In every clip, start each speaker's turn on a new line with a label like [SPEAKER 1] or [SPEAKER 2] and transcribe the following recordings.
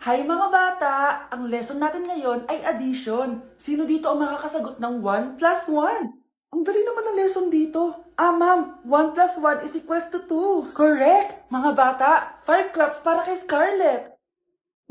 [SPEAKER 1] Hi mga bata! Ang lesson natin ngayon ay addition. Sino dito ang makakasagot ng 1 plus 1? Ang dali naman ng lesson dito. Ma'am, 1 plus 1 is equals to 2. Correct! Mga bata, 5 claps para kay Scarlett.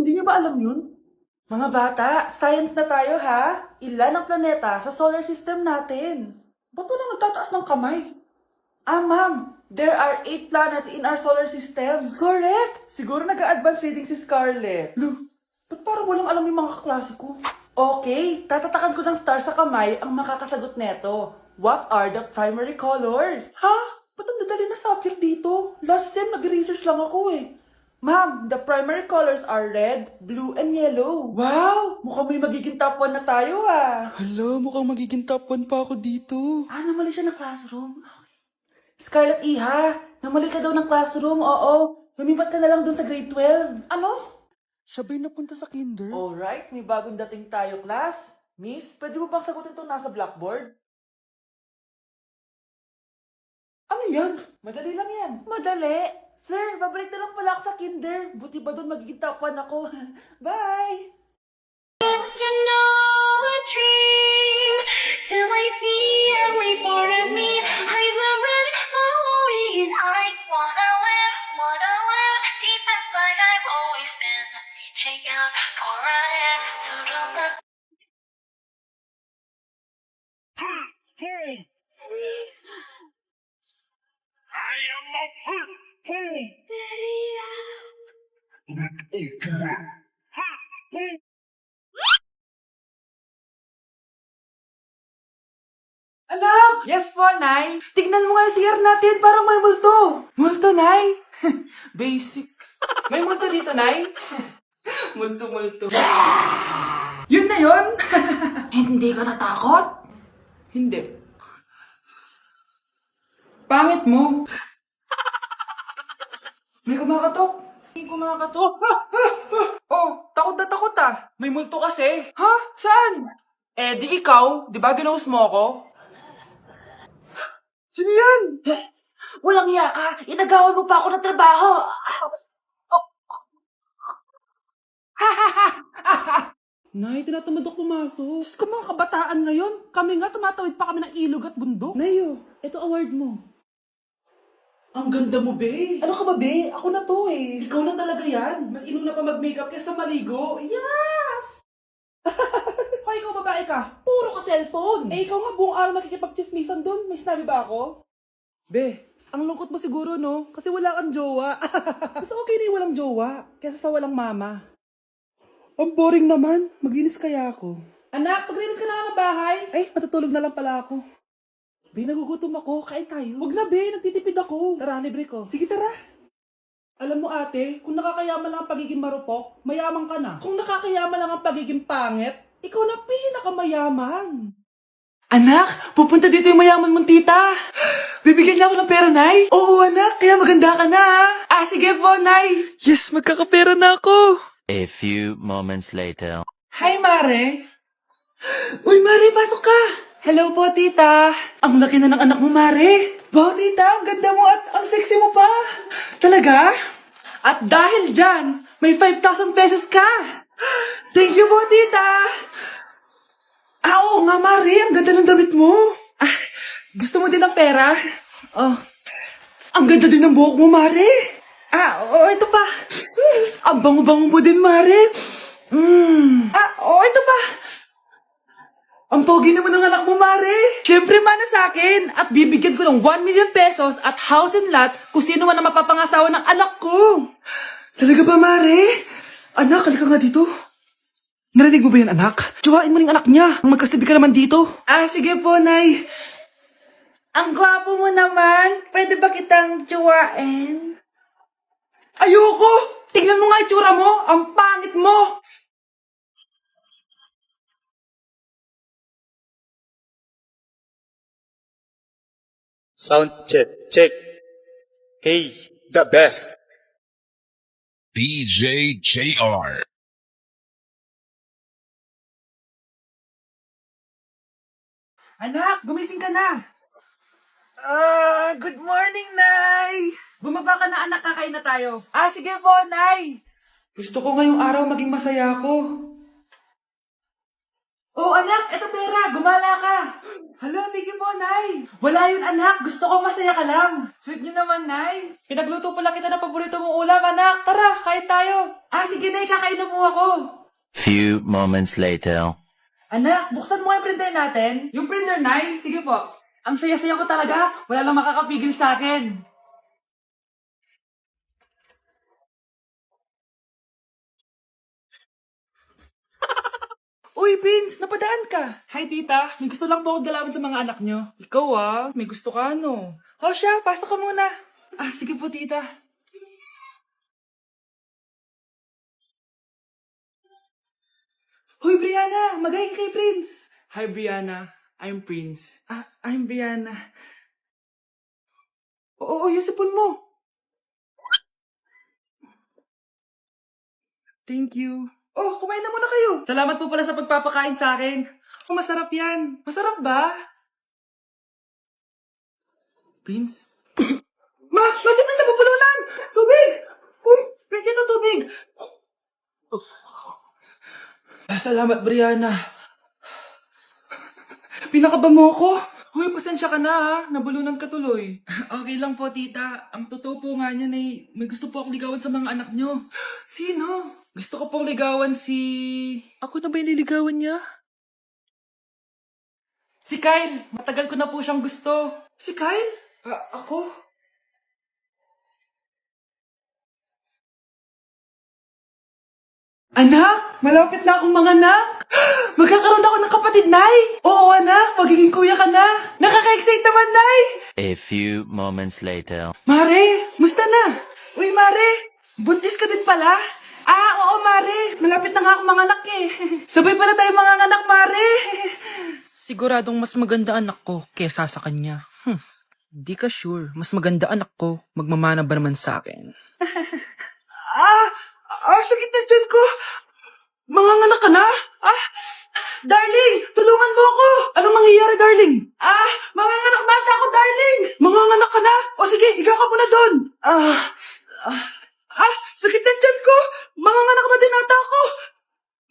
[SPEAKER 1] Hindi niyo ba alam yun? Mga bata, science na tayo ha. Ilan ang planeta sa solar system natin? Ba't walang nagtataas ng kamay? Ma'am, there are 8 planets in our solar system. Correct! Siguro nag-a-advance reading si Scarlett. Lo, ba't parang walang alam yung mga kaklase ko? Okay, tatatakan ko ng star sa kamay ang makakasagot neto. What are the primary colors? Ha? Ba't ang dadali na subject dito? Last sem, nag-research lang ako eh. Ma'am, the primary colors are red, blue, and yellow. Wow! Mukhang may magiging top 1 na tayo ah.
[SPEAKER 2] Hala, mukhang magiging top 1 pa ako dito.
[SPEAKER 1] Namali siya na classroom. Scarlett Iha, namali ka daw ng classroom, oo. Lumipat ka na lang dun sa grade 12. Ano?
[SPEAKER 2] Siya ba'y napunta sa kinder?
[SPEAKER 1] Alright, may bagong dating tayo, class. Miss, pwede mo bang sagutin itong nasa blackboard? Ano yan? Madali lang yan. Madali? Sir, babalik na lang pala ako sa kinder. Buti ba doon magiging top 1 ako? Bye!
[SPEAKER 3] Just to know a dream till I see every part of me. Eyes are red, glowing, and I wanna live deep inside. I've always been reaching out for a hand to the
[SPEAKER 4] I am a
[SPEAKER 1] Anak! Yes po, Nay. Tignan mo nga yung CR natin, parang may multo. Multo, Nay? Basic. May multo dito, Nay? Multo. Yun na yun? Hindi ka natakot? Hindi. Pangit mo. May kumakatok. Oh, takot na takot ah. May multo kasi. Ha? Saan? Eh, di ikaw. Di ba ginose mo ako?
[SPEAKER 2] Sino yan?
[SPEAKER 1] Walang iya ka! Inagawan mo pa ako ng trabaho!
[SPEAKER 5] Nay, tinatamad ako pumasok. Diyos ko mga kabataan ngayon. Kami nga, tumatawid pa kami ng ilog at bundok. Nayo, ito award mo.
[SPEAKER 1] Ang ganda mo, be! Ano ka ba, be? Ako na to eh. Ikaw na talaga yan. Mas inuna pa mag-makeup kaysa maligo. Yes!
[SPEAKER 5] Hoy, ikaw babae ka. Puro ka cellphone. Eh, ikaw nga buong araw nakikipagchismisan doon. May sinabi ba ako? Be, ang lungkot mo siguro, no? Kasi wala kang jowa. Mas okay na yung walang jowa kaysa sa walang mama. Ang boring naman. Maglinis kaya ako. Anak, maglinis ka na nga ng bahay. Ay, matutulog na lang pala ako. Be, nagugutom ako. Kain tayo. Huwag na, be. Nagtitipid ako. Tara, libre ko. Sige, tara. Alam mo ate, kung nakakayaman lang ang pagiging marupok, mayaman ka na. Kung nakakayaman lang ang pagiging pangit, ikaw na pinakamayaman.
[SPEAKER 1] Anak, pupunta dito yung mayaman mong tita. Bibigyan niya ako ng pera, Nay. Oo, anak. Kaya maganda ka na, ha? Sige po, Nay.
[SPEAKER 2] Yes, magkakapera na ako.
[SPEAKER 6] A few moments later.
[SPEAKER 1] Hi, Mare. Uy, Mare, pasok ka. Hello po, tita. Ang laki na ng anak mo, Mare. Wow, tita, ang ganda mo at ang sexy mo pa. Talaga? At dahil dyan, may 5,000 pesos ka. Thank you po, tita. Oo nga, Mare. Ang ganda ng damit mo. Gusto mo din ng pera? Oh. Ang ganda din ng buhok mo, Mare. Oo, ito pa. Ang bango-bango mo din, Mare. Ito pa. Ang pogi naman ng anak mo, Mare. Siyempre, mana sa akin. At bibigyan ko ng 1 million pesos at house and lot kung sino man ang mapapangasawa ng anak ko. Talaga ba, Mare? Anak, halika nga dito. Narinig mo ba yan, anak? Tsuhain mo ng anak niya. Ang magkasibi ka naman dito. Sige po, Nay. Ang gwapo mo naman. Pwede ba kitang tsuhain? Ayoko! Tingnan mo nga itsura mo. Ang pangit mo.
[SPEAKER 4] Sound check. Hey, the best.
[SPEAKER 7] DJ JR.
[SPEAKER 1] Anak, gumising ka na. Good morning, Nay. Bumaba ka na, anak, kakain na tayo. Sige po, Nay. Gusto ko ngayong araw maging masaya ako. Oh, anak, eto pera. Gumala ka. Hala, thank you po, Nay. Wala yun, anak. Gusto ko masaya ka lang. Sweet niyo naman, Nay. Pinagluto pala kita ng paborito mong ulam, anak. Tara, kain tayo. Ah, sige, Nay. Kakain na po ako.
[SPEAKER 6] Few moments later.
[SPEAKER 1] Anak, buksan mo nga yung printer natin. Yung printer, Nay? Sige po. Ang saya-saya ko talaga. Wala lang makakapigil sa akin. Uy, Prince! Napadaan ka! Hi, tita. May gusto lang po akong dalawin sa mga anak nyo. Ikaw may gusto ka, no? O siya, pasok ka muna. Ah, sige po, tita. Hoy, Brianna! Magaling ka kay Prince! Hi, Brianna. I'm Prince. Ah, I'm Brianna. Oo, yung sipon mo. Thank you. Oh, kumain na muna kayo. Salamat po pala sa pagpapakain sa akin. Oh, masarap yan. Masarap ba? Prince? Si Prince napupulunan! Tubig! Uy, Prince, ito tubig! Salamat, Brianna. Pinakaba mo ako. Huy, pasensya ka na ha. Nabulunan ka tuloy. Okay lang po, tita. Ang totoo po nga niyan may gusto po akong ligawan sa mga anak nyo. Sino? Gusto ko pong ligawan si...
[SPEAKER 2] Ako na ba yung niligawan niya?
[SPEAKER 1] Si Kyle. Matagal ko na po siyang gusto. Si Kyle? Ako? Anak, malapit na akong mga anak. Magkakaroon ako ng kapatid, Nay. Oo, anak, magiging kuya ka na. Nakaka-excite naman, Nay.
[SPEAKER 6] A few moments later.
[SPEAKER 1] Mare, musta na? Uy, Mare, buntis ka din pala? Ah, oo, Mare. Malapit na nga akong mga anak eh. Sabay pala tayo mga anak, Mare.
[SPEAKER 2] Siguradong mas maganda anak ko kesa sa kanya. Di ka sure. Mas maganda anak ko. Magmamana ba naman sa akin?
[SPEAKER 1] Sakit na dyan ko. Mga anak ka na? Darling, tulungan mo ako. Anong mangyayari, darling? Mga anak bata ako, darling. Mga anak ka na? O sige, higa ka muna doon. Sakit na dyan ko. Mga anak na din ata ako.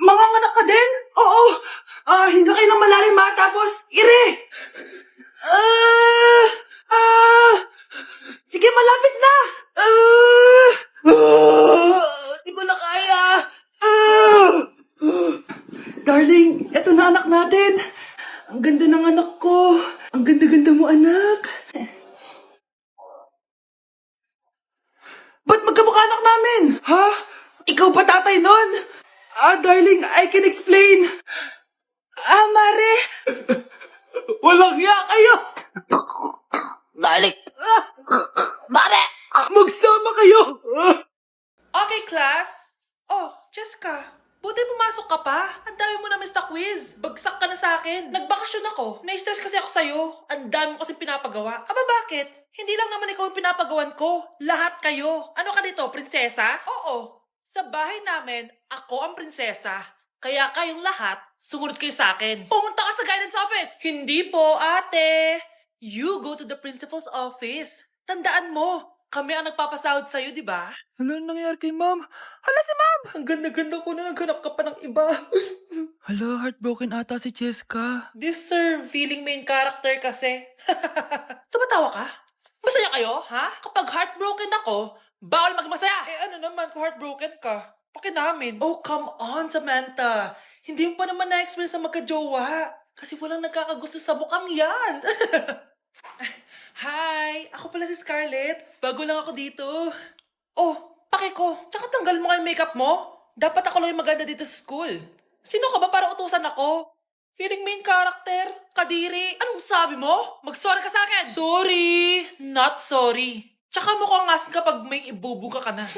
[SPEAKER 1] Mga anak ka din? Oo. Hinga kayo ng malalim ha, tapos ire. Sige, malapit na. Di ko na kaya. Darling, eto na anak natin. Ang ganda ng anak ko. Ang ganda-ganda mo, anak. Ba't magkamukha anak namin? Ha? Ikaw ba tatay nun? Darling, I can explain. Mare. Walang hiya kayo.
[SPEAKER 5] Darling! Mare!
[SPEAKER 1] Magsama kayo.
[SPEAKER 5] Okay, class. Oh, Jessica. Buti pumasok ka pa. Ang dami mo na miss na quiz. Bagsak ka na sa akin. Nagbakasyon ako. Na-stress kasi ako sa'yo. Ang dami mo kasi pinapagawa. Aba, bakit? Hindi lang naman ikaw ang pinapagawan ko. Lahat kayo. Ano ka dito, prinsesa? Oo. Sa bahay namin, ako ang prinsesa. Kaya kayong lahat, sumunod kayo sa akin. Pumunta ka sa guidance office. Hindi po, ate. You go to the principal's office. Tandaan mo, kami ang nagpapasahod sa'yo, di ba?
[SPEAKER 2] Ano nangyari kay ma'am? Hala si ma'am!
[SPEAKER 5] Ang ganda-ganda ko na naghanap ka pa ng iba.
[SPEAKER 2] Hala, heartbroken ata si Cheska.
[SPEAKER 5] This sir, feeling main character kasi. Tumatawa ka? Masaya kayo, ha? Kapag heartbroken ako, bawal maging masaya. Ano naman kung heartbroken ka? Pakinamin. Oh, come on, Samantha. Hindi mo pa naman na-experience sa magka-jowa. Kasi walang nagkakagusto sa mukhang yan. Hi! Ako pala si Scarlett. Bago lang ako dito. Oh, pake ko. Tsaka tanggal mo nga yung makeup mo. Dapat ako lang yung maganda dito sa school. Sino ka ba para utusan ako? Feeling main character? Kadiri? Anong sabi mo? Mag-sorry ka sa akin! Sorry! Not sorry. Tsaka mukhang asin kapag may ibubuga ka na.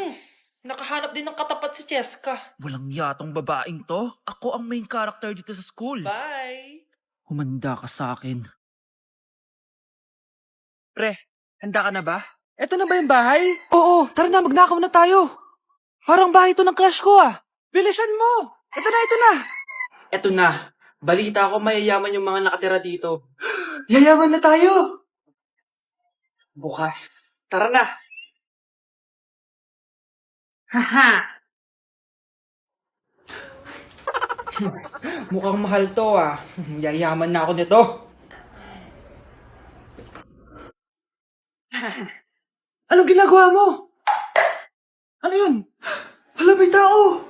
[SPEAKER 5] Nakahanap din ng katapat si Cheska.
[SPEAKER 2] Walang yatong babaeng to. Ako ang main character dito sa school.
[SPEAKER 5] Bye!
[SPEAKER 2] Humanda ka sa akin.
[SPEAKER 1] Pre, handa ka na ba?
[SPEAKER 2] Eto na ba yung bahay? Oo, tara na, magnakaw na tayo. Parang bahay to ng crush ko ah.
[SPEAKER 1] Bilisan mo!
[SPEAKER 2] Ito na.
[SPEAKER 1] Eto na. Balita ko mayayaman yung mga nakatira dito. Yayaman na tayo! Bukas. Tara na! Haha!
[SPEAKER 2] Mukhang mahal to ah. Yayaman na ako nito.
[SPEAKER 1] Anong ginagawa mo? Ano yun? Hala, may tao!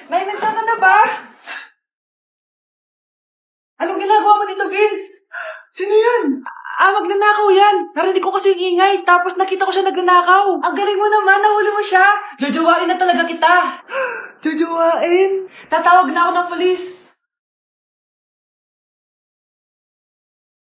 [SPEAKER 1] Nay, nandiyan ka na ba? Anong ginagawa mo dito, Vince? Sino yan? Magnanakaw yan. Narinig ko kasi yung ingay, tapos nakita ko siya nagnanakaw. Ang galing mo naman, nahuli mo siya. Jojowain na talaga kita. Jojowain? Tatawag na ako ng polis.